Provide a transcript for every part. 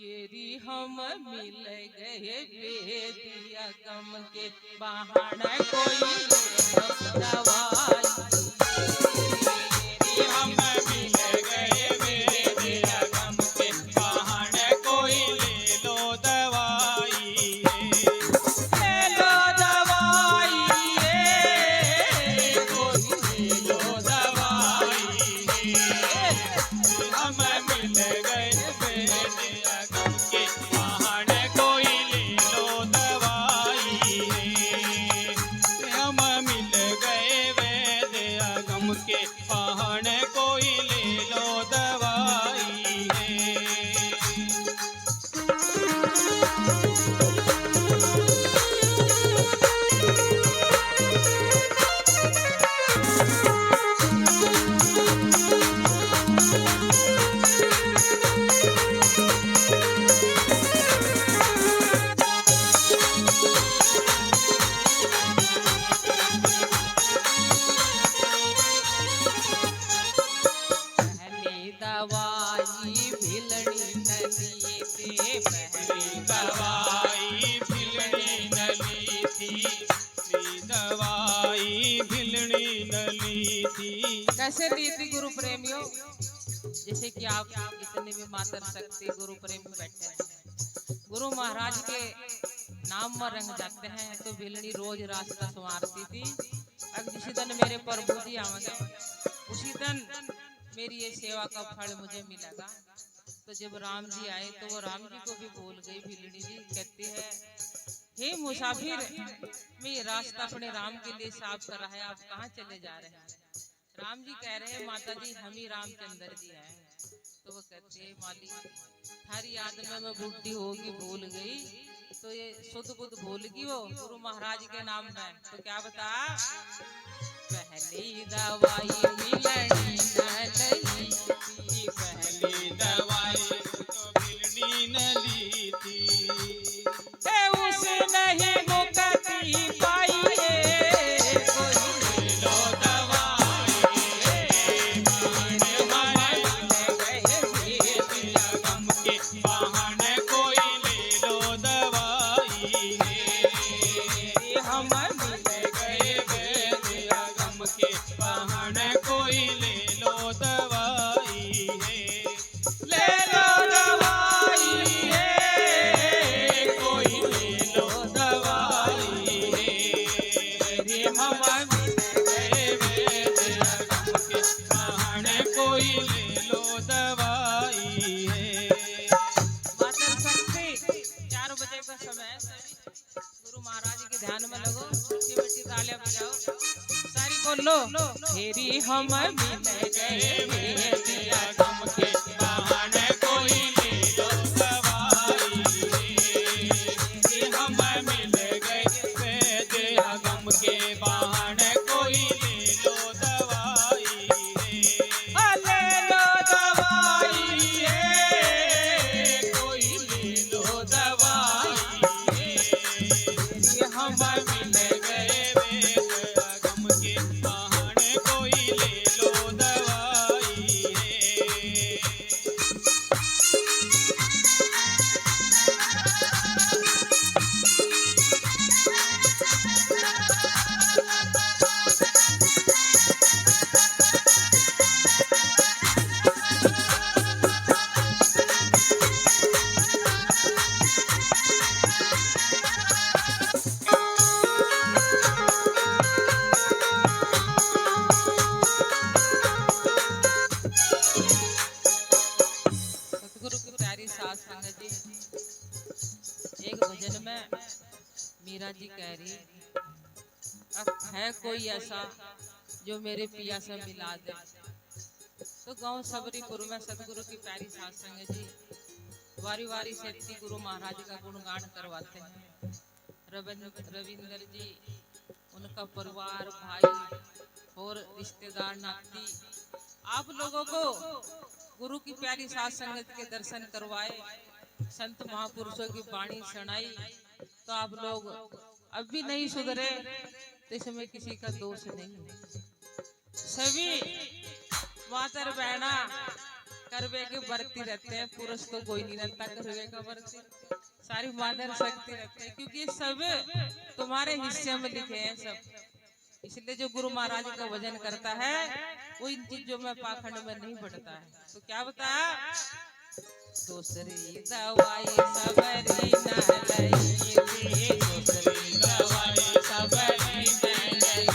येरी हम मिल गए बेदिया गम के बहाना कोई दवाई येरी हम मिल गए बेदिया गम के बहाना कोई ले लो दवाई ले लो दवाई कोई ले लो दवाई हम मिल गए बेदिया गम के बहाने कोई ले लो दवाई हम मिल गए बेदिया गम के बहाने कोई ले लो दवाई दवाई भिलनी नली से पहली दवाई भिलनी नली थी दवाई भिलनी नली थी। कैसे ली थी गुरु प्रेमियों? जैसे कि आप इतने में मातर शक्ति गुरु प्रेम बैठे हैं, गुरु महाराज के नाम में रंग जाते हैं तो भिलनी रोज रास्ता संवारती थी। अब जिस दिन मेरे प्रभु जी आवेंगे उसी दिन मेरी ये सेवा का फल मुझे मिलेगा। तो जब राम जी आए तो वो राम जी को भी भूल गई भिलनी जी। कहती है हे मुसाफिर, मैं ये रास्ता अपने राम के लिए साफ कर रहा है, आप कहाँ चले जा रहे हैं? राम जी कह रहे हैं माता जी हम ही रामचंद्र जी हैं। तो वो कहती है माली थारी याद में मैं बुढ़ी होगी भूल गई, तो ये शुद्ध बुद्ध भूलगी वो गुरु महाराज के नाम में। तो क्या बता पहली दवाई मिलनी नली थी पहली दवाई तो मिलनी नली थी उसे नहीं मुक्ति पाई कोई ले लो दवाई गम के बहाने कोई ले लो दवाई हम मिल गए बेदिया गम के बहाने कोई ले लो दवाई ले लो दवाई कोई ले लो दवाई हम मिल गए बेदिया गम के बहाने कोई ले लो दवाई मातर शक्ति 4 बजे का समय है। गुरु महाराज के ध्यान में लगो, ऊंची बेटी तालियां बजाओ, सारी बोलो फेरी हम मिल गए बेदिया गम के बहाने कोई ले लो दवाई हम मिल गए बेदिया गम के बहाने कोई ले लो दवाई ले लो दवाई कोई ले लो दवाई हम मिल गए बेदिया गम के बहाने कोई ले लो दवाई सतगुरु की प्यारी सास संगत जी, एक भजन में मीरा जी कह रही है कोई ऐसा जो मेरे पिया से मिला दे। तो गांव सबरीपुर में सतगुरु की प्यारी सास संगत जी वारी वारी से गुरु महाराज का गुणगान करवाते हैं। रविंद्र जी, उनका परिवार, भाई और रिश्तेदार नाती आप लोगों को गुरु की प्यारी साथ संगत के दर्शन करवाए, संत महापुरुषों की वाणी सुनाई, तो आप लोग अब भी नहीं सुधरे तो इसमें किसी का दोष नहीं। सभी मातर बहना करवे के बरती रहते हैं, पुरुष तो कोई नहीं रहता करवे का बरती, सारी मादर शक्ति रहते हैं, क्योंकि ये सब तुम्हारे हिस्से में लिखे हैं सब। इसलिए जो गुरु महाराज का भजन करता है वो इन चीजों में पाखंड में नहीं बढ़ता है। तो क्या बताया, दूसरी दवाई सबरी न लई, दूसरी दवाई सबरी न लई,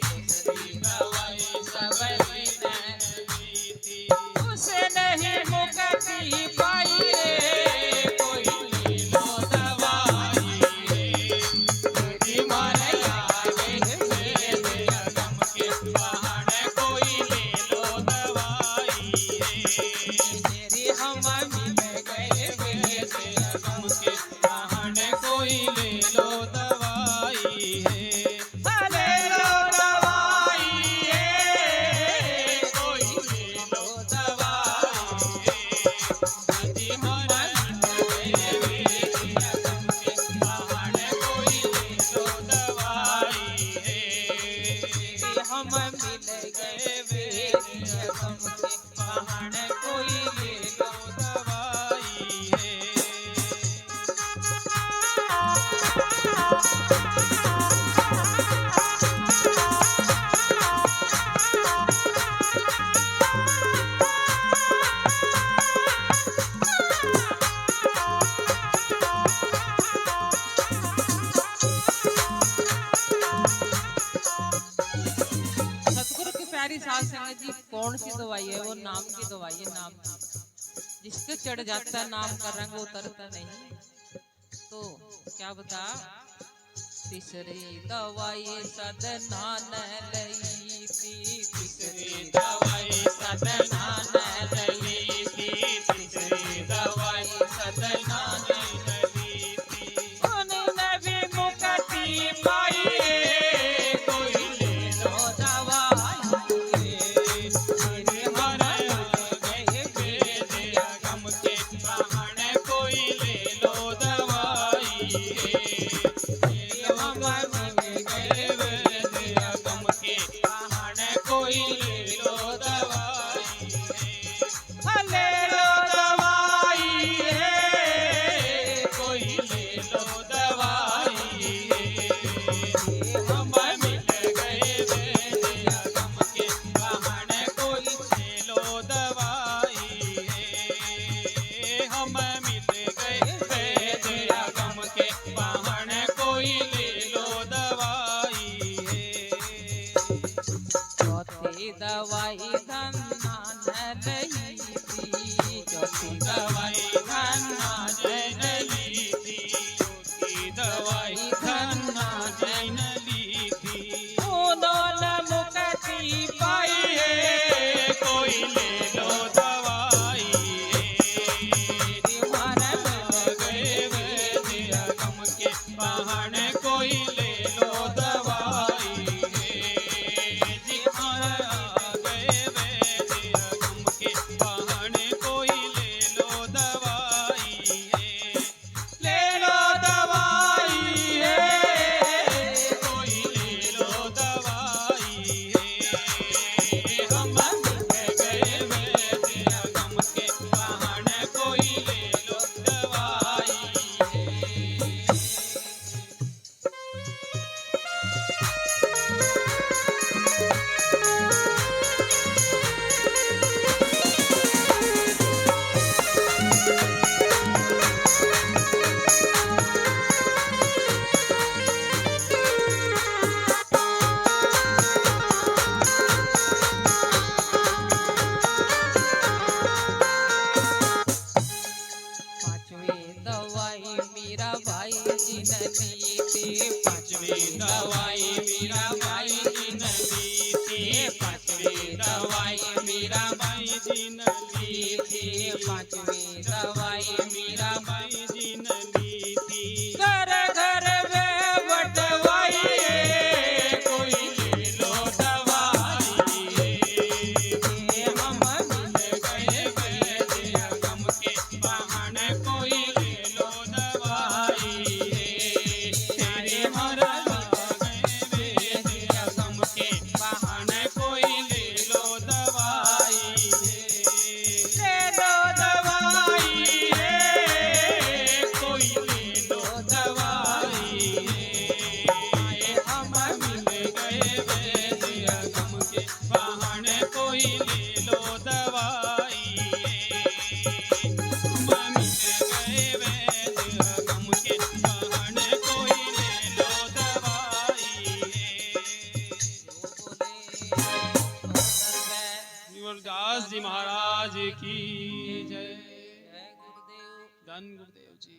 दूसरी दवाई सबरी न लई, उसे नहीं मुक्ति पाई रे, कोई ले लो दवाई रे, तेरी मारैया रे गम के बहाने कोई ले लो दवाई रे, तेरी हम मिल गए रे गम के बहाने कोई ले लो दवाई है, ले लो दवाई है, कोई ले लो दवाई है, यदि हमारा मिल गए रे गम के बहाने कोई ले लो दवाई है, यदि हम मिल गए रे गम के बहाने कोई ले लो दवाई है। सतगुरु की प्यारी साध संगत जी, कौन सी दवाई है वो? नाम की दवाई है, नाम की। जिसके चढ़ जाता है नाम का रंग उतरता नहीं। तो क्या बता, तीसरी दवाई सदना न लई थी, तीसरी दवाई सदना न लई थी, तीसरी दवाई सदना न लई थी, उन्होंने भी मुक्ति पाई रे, कोई ले लो दवाई रे, तेरे हमारा गए बेदिया गम के बहाने कोई ले लो दवाई रे, तेरे हमारा गए बेदिया गम के बहाने कोई ले लो दवाई रे, ले लो दवाई रे, कोई ले लो दवाई रे, हम मिल गए बेदिया गम के बहाने कोई ले लो दवाई रे, हम मिल गए बेदिया गम के बहाने कोई ले लो दवाई रे। चौथी दवाई धन्ना न लई थी, चौथी दवाई धन्ना न लई थी, चौथी दवाई धन्ना न ली थी, उन्होंने मुक्ति पाई है, कोई ले लो दवाई है, तुम्हारे मिल गए बेदिया गम के बहाने कोई ले लो दवाई है, तुम्हारा गए बेदिया गम के बहाने कोई ले लो दवाई है, ले लो दवाई है, कोई ले लो दवाई है, हम मिल गए बेदिया गम के बहाने कोई ले लो दवाई है। पांचवी दवाई मीरा भाई जी ने ली थी, पांचवी दवाई मीरा भाई जी ने ली थी, पांचवी दवाई मीरा भाई जी ने ली थी, पांचवी दवाई मीरा भाई जी ने ली थी, घर घर में बटवाई है, कोई ले लो दवाई है, हम मिल गए बेदिया गम के बहाने कोई ले लो दवाई है, तेरे हमारा गए बेदिया गम के बहाने कोई ले लो दवाई है। के बहाने कोई ले लो दवाई, मिट गए वैद्य गम के बहाने कोई ले लो दवाई। गुरुदास जी महाराज की जय। जय गुरुदेव। धन गुरुदेव जी।